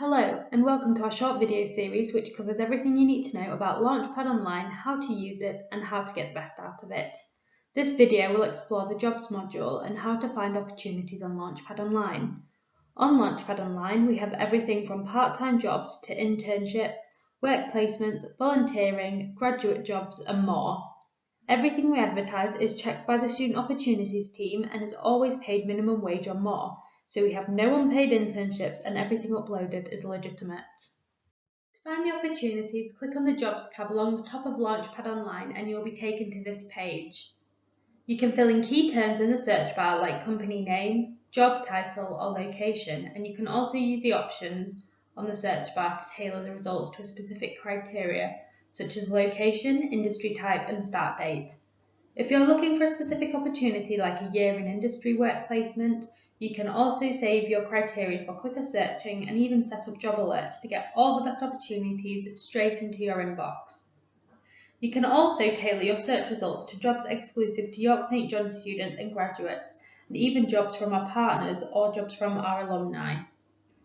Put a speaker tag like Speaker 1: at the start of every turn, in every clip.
Speaker 1: Hello and welcome to our short video series which covers everything you need to know about LaunchPad Online, how to use it and how to get the best out of it. This video will explore the jobs module and how to find opportunities on LaunchPad Online. On LaunchPad Online we have everything from part-time jobs to internships, work placements, volunteering, graduate jobs and more. Everything we advertise is checked by the Student Opportunities team and is always paid minimum wage or more. So we have no unpaid internships and everything uploaded is legitimate. To find the opportunities, click on the Jobs tab along the top of LaunchPad Online and you will be taken to this page. You can fill in key terms in the search bar like company name, job title or location, and you can also use the options on the search bar to tailor the results to a specific criteria such as location, industry type and start date. If you're looking for a specific opportunity like a year in industry work placement, you can also save your criteria for quicker searching and even set up job alerts to get all the best opportunities straight into your inbox. You can also tailor your search results to jobs exclusive to York St John students and graduates, and even jobs from our partners or jobs from our alumni.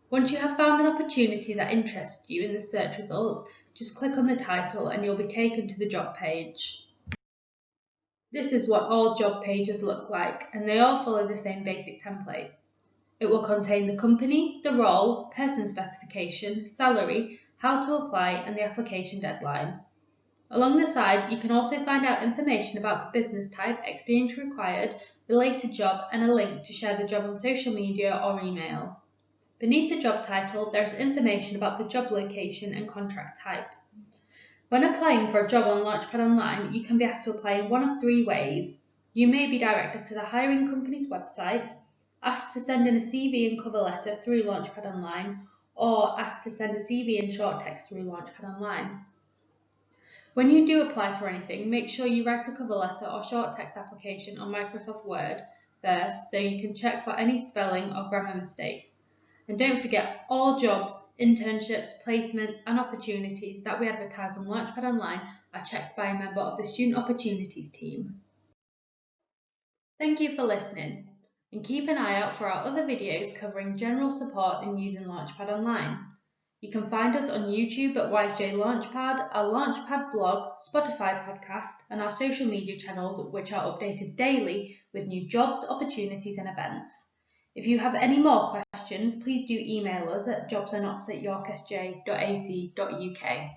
Speaker 1: Once you have found an opportunity that interests you in the search results, just click on the title and you'll be taken to the job page. This is what all job pages look like, and they all follow the same basic template. It will contain the company, the role, person specification, salary, how to apply, and the application deadline. Along the side, you can also find out information about the business type, experience required, related job, and a link to share the job on social media or email. Beneath the job title, there is information about the job location and contract type. When applying for a job on LaunchPad Online, you can be asked to apply in one of three ways. You may be directed to the hiring company's website, asked to send in a CV and cover letter through LaunchPad Online, or asked to send a CV and short text through LaunchPad Online. When you do apply for anything, make sure you write a cover letter or short text application on Microsoft Word first so you can check for any spelling or grammar mistakes. And don't forget, all jobs, internships, placements and opportunities that we advertise on LaunchPad Online are checked by a member of the Student Opportunities team. Thank you for listening, and keep an eye out for our other videos covering general support in using LaunchPad Online. You can find us on YouTube at YSJ Launchpad, our Launchpad blog, Spotify podcast and our social media channels which are updated daily with new jobs, opportunities and events. If you have any more questions, please do email us at jobsandops@yorksj.ac.uk.